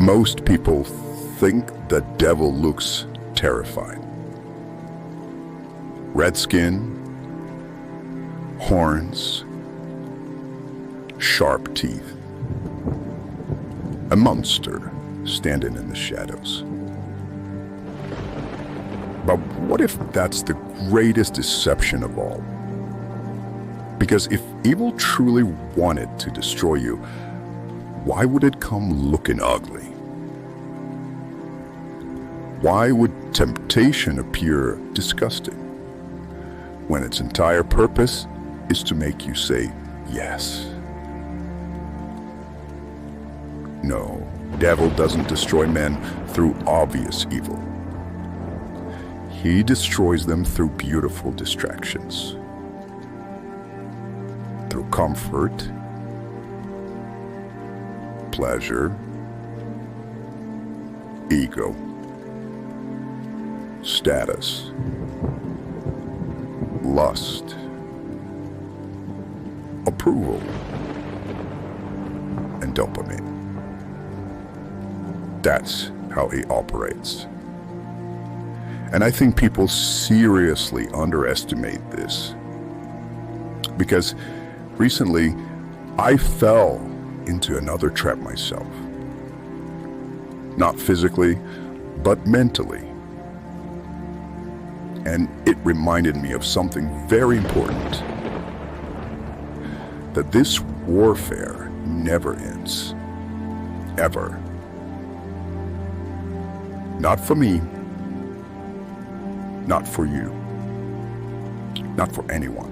Most people think the devil looks terrifying. Red skin, horns, sharp teeth. A monster standing in the shadows. But what if that's the greatest deception of all? Because if evil truly wanted to destroy you, why would it come looking ugly? Why would temptation appear disgusting when its entire purpose is to make you say yes? No, devil doesn't destroy men through obvious evil. He destroys them through beautiful distractions, through comfort, pleasure, ego, status, lust, approval, and dopamine. That's how he operates. And I think people seriously underestimate this. Because recently, I fell into another trap myself. Not physically, but mentally. And it reminded me of something very important. That this warfare never ends. Ever. Not for me. Not for you. Not for anyone.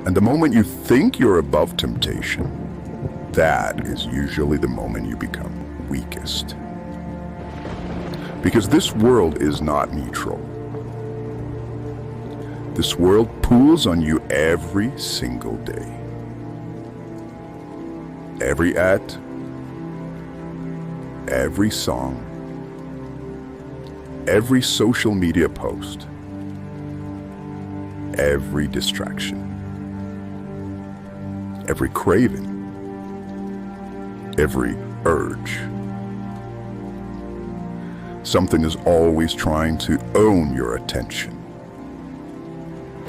And the moment you think you're above temptation, that is usually the moment you become weakest. Because this world is not neutral. This world pulls on you every single day. Every ad, every song, every social media post, every distraction, every craving, every urge. Something is always trying to own your attention.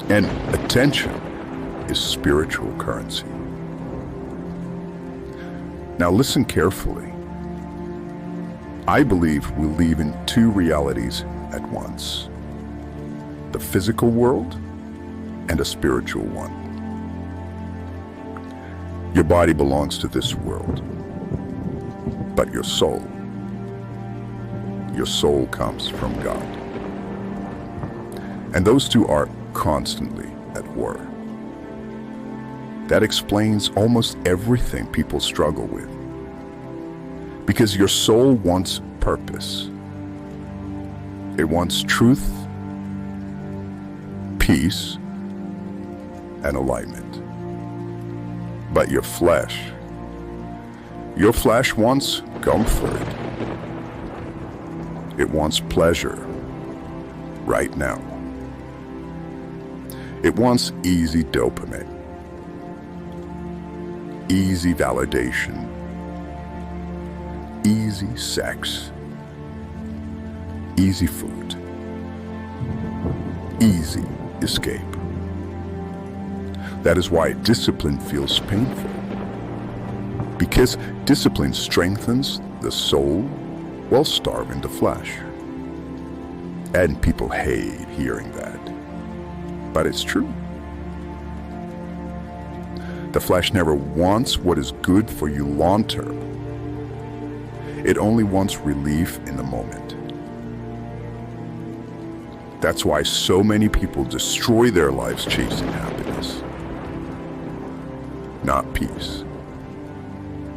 And attention is spiritual currency. Now listen carefully. I believe we live in two realities at once. The physical world and a spiritual one. Your body belongs to this world, but your soul comes from God. And those two are constantly at war. That explains almost everything people struggle with. Because your soul wants purpose. It wants truth, peace, and alignment. But your flesh wants comfort. It wants pleasure right now. It wants easy dopamine, easy validation, easy sex, easy food, easy escape. That is why discipline feels painful. Because discipline strengthens the soul while starving the flesh. And people hate hearing that. But it's true. The flesh never wants what is good for you long term. It only wants relief in the moment. That's why so many people destroy their lives chasing happiness. Not peace.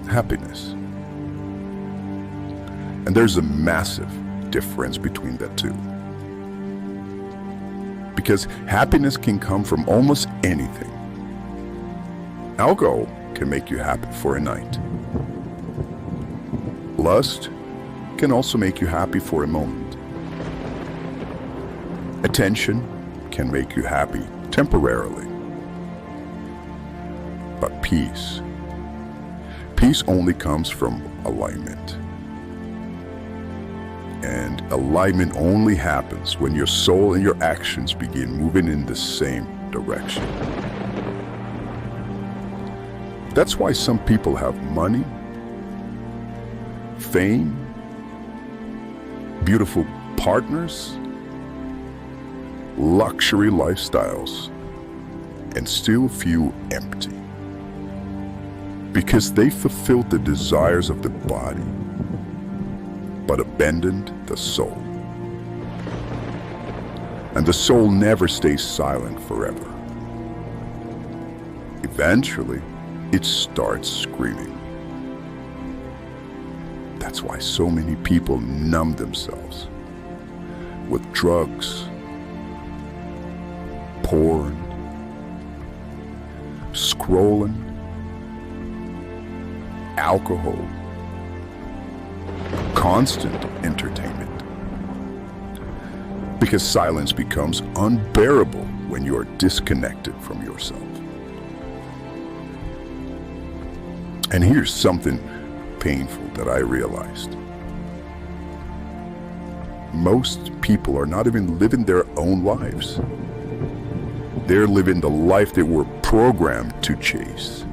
Happiness. And there's a massive difference between the two. Because happiness can come from almost anything. Alcohol can make you happy for a night. Lust can also make you happy for a moment. Attention can make you happy temporarily. But peace Peace only comes from alignment. And alignment only happens when your soul and your actions begin moving in the same direction. That's why some people have money, fame, beautiful partners, luxury lifestyles, and still feel empty. Because they fulfilled the desires of the body, but abandoned the soul. And the soul never stays silent forever. Eventually, it starts screaming. That's why so many people numb themselves with drugs, porn, scrolling, alcohol, constant entertainment. Because silence becomes unbearable when you are disconnected from yourself. And here's something painful that I realized. Most people are not even living their own lives. They're living the life they were programmed to chase.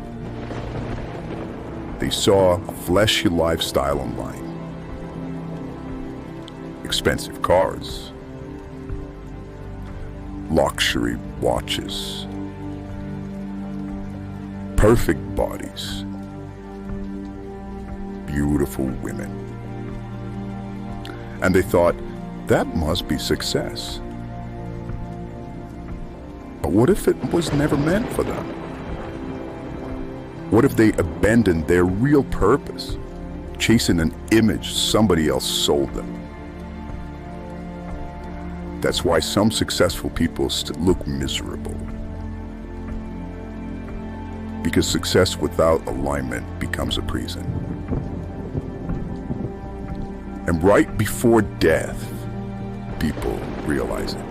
They saw a fleshy lifestyle online. Expensive cars, luxury watches, perfect bodies, beautiful women. And they thought, that must be success. But what if it was never meant for them? What if they abandoned their real purpose, chasing an image somebody else sold them? That's why some successful people still look miserable. Because success without alignment becomes a prison. And right before death, people realize it.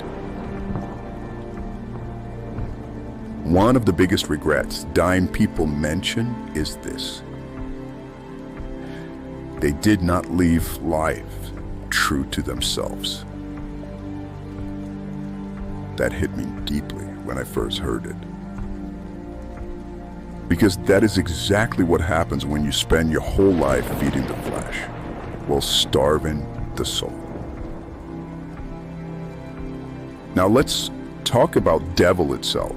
One of the biggest regrets dying people mention is this. They did not live life true to themselves. That hit me deeply when I first heard it. Because that is exactly what happens when you spend your whole life feeding the flesh while starving the soul. Now let's talk about devil itself.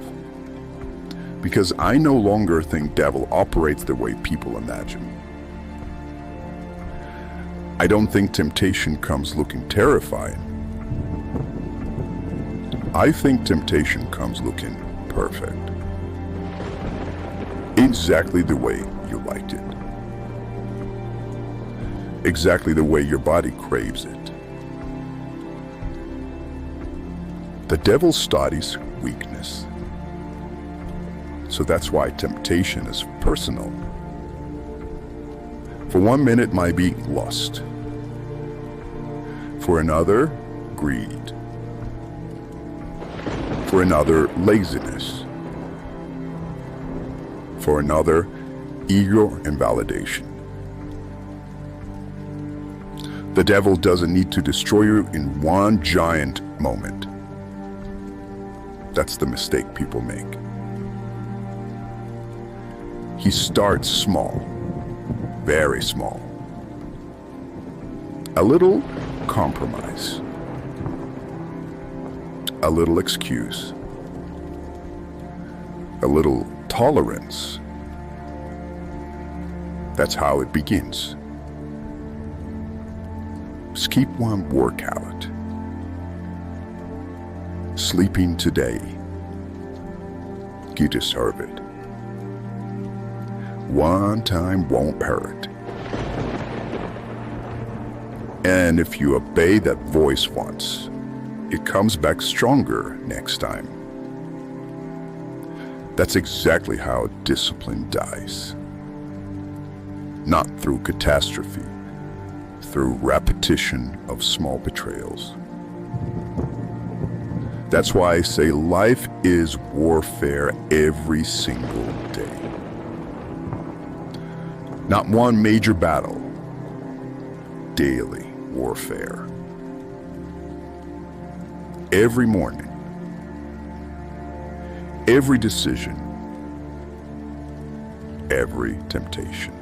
Because I no longer think devil operates the way people imagine. I don't think temptation comes looking terrifying. I think temptation comes looking perfect. Exactly the way you liked it. Exactly the way your body craves it. The devil studies weakness. So that's why temptation is personal. For 1 minute it might be lust. For another, greed. For another, laziness. For another, ego and validation. The devil doesn't need to destroy you in one giant moment. That's the mistake people make. He starts small, very small. A little compromise, a little excuse, a little tolerance. That's how it begins. Skip one workout. Sleeping today. You deserve it. One time won't hurt. And if you obey that voice once, it comes back stronger next time. That's exactly how discipline dies. Not through catastrophe, through repetition of small betrayals. That's why I say life is warfare every single day. Not one major battle. Daily warfare. Every morning, every decision, every temptation.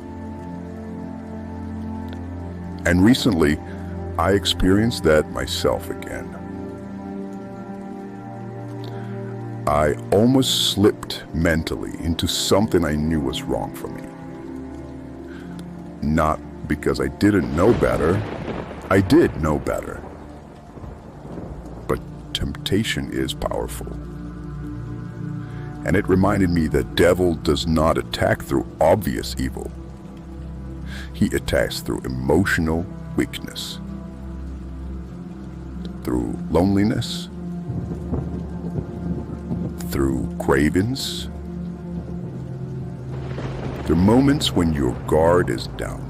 And recently, I experienced that myself again. I almost slipped mentally into something I knew was wrong for me. Not because I didn't know better. I did know better. But temptation is powerful. And it reminded me that devil does not attack through obvious evil. He attacks through emotional weakness, through loneliness, through cravings, through moments when your guard is down.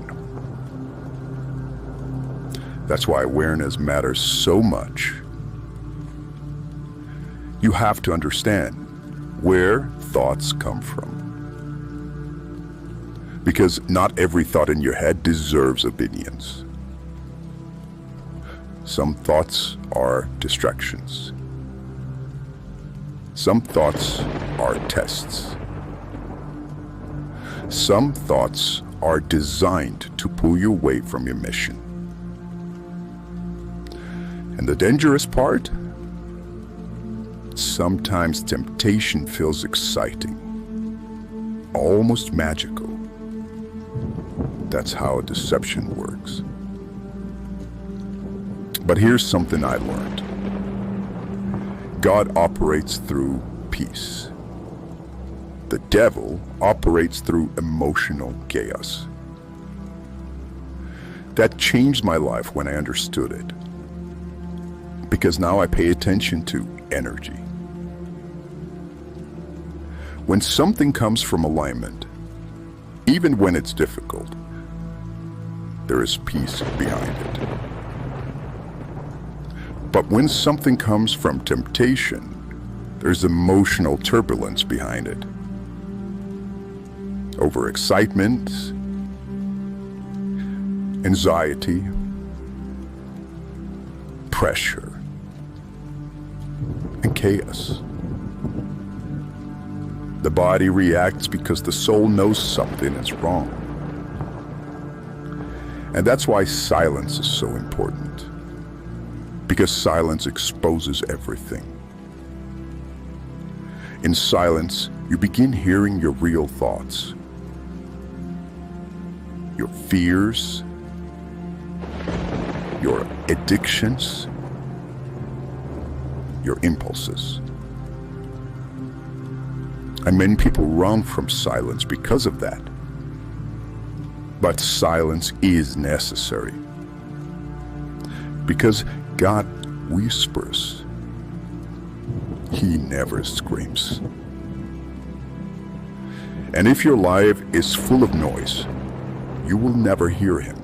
That's why awareness matters so much. You have to understand where thoughts come from. Because not every thought in your head deserves obedience. Some thoughts are distractions. Some thoughts are tests. Some thoughts are designed to pull you away from your mission. And the dangerous part? Sometimes temptation feels exciting, almost magical. That's how deception works. But here's something I learned. God operates through peace. The devil operates through emotional chaos. That changed my life when I understood it. Because now I pay attention to energy. When something comes from alignment, even when it's difficult, there is peace behind it. But when something comes from temptation, there's emotional turbulence behind it. Overexcitement, anxiety, pressure, and chaos. The body reacts because the soul knows something is wrong. And that's why silence is so important. Because silence exposes everything. In silence, you begin hearing your real thoughts, your fears, your addictions, your impulses. And many people run from silence because of that. But silence is necessary. Because God whispers. He never screams. And if your life is full of noise, you will never hear him.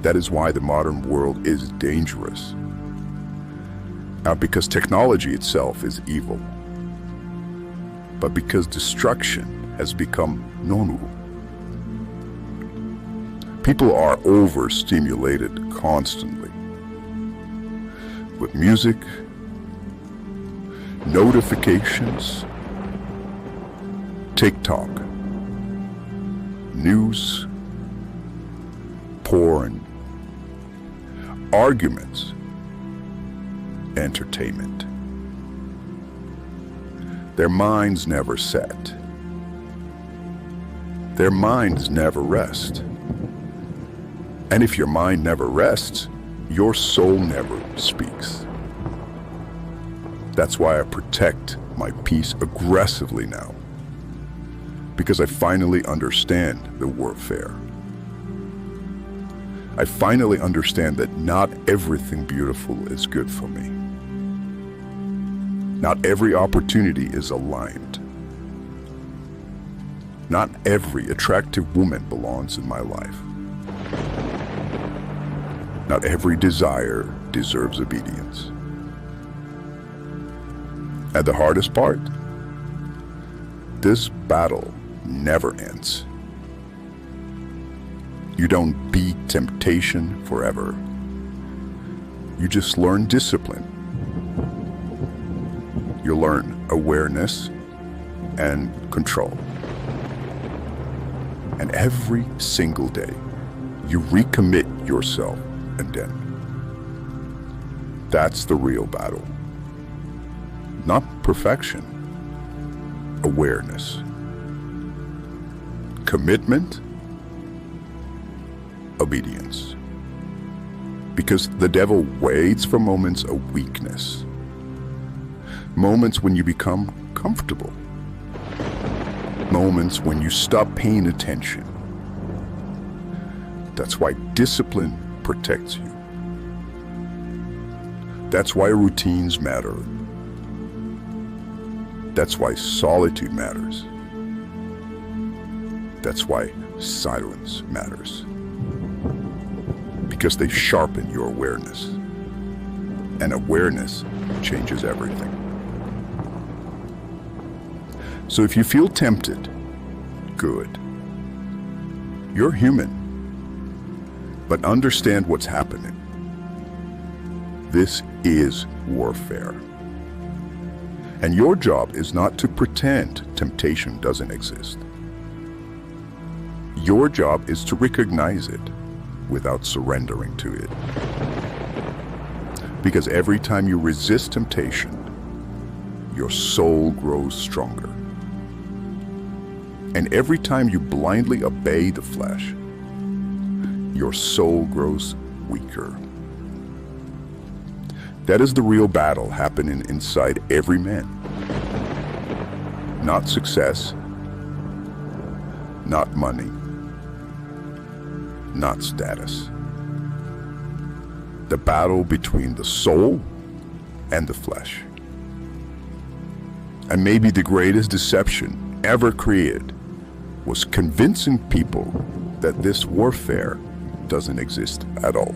That is why the modern world is dangerous. Not because technology itself is evil, but because destruction has become normal. People are overstimulated constantly with music, notifications, TikTok, news, porn, arguments, entertainment. Their minds never set. Their minds never rest. And if your mind never rests, your soul never speaks. That's why I protect my peace aggressively now. Because I finally understand the warfare. I finally understand that not everything beautiful is good for me. Not every opportunity is aligned. Not every attractive woman belongs in my life. Not every desire deserves obedience. And the hardest part? This battle never ends. You don't beat temptation forever. You just learn discipline. You learn awareness and control. And every single day, you recommit yourself, and then that's the real battle. Not perfection, awareness. Commitment, obedience. Because the devil waits for moments of weakness. Moments when you become comfortable. Moments when you stop paying attention. That's why discipline protects you. That's why routines matter. That's why solitude matters. That's why silence matters. Because they sharpen your awareness. And awareness changes everything. So if you feel tempted, good. You're human. But understand what's happening. This is warfare. And your job is not to pretend temptation doesn't exist. Your job is to recognize it without surrendering to it. Because every time you resist temptation, your soul grows stronger. And every time you blindly obey the flesh, your soul grows weaker. That is the real battle happening inside every man. Not success, not money, not status. The battle between the soul and the flesh. And maybe the greatest deception ever created was convincing people that this warfare doesn't exist at all.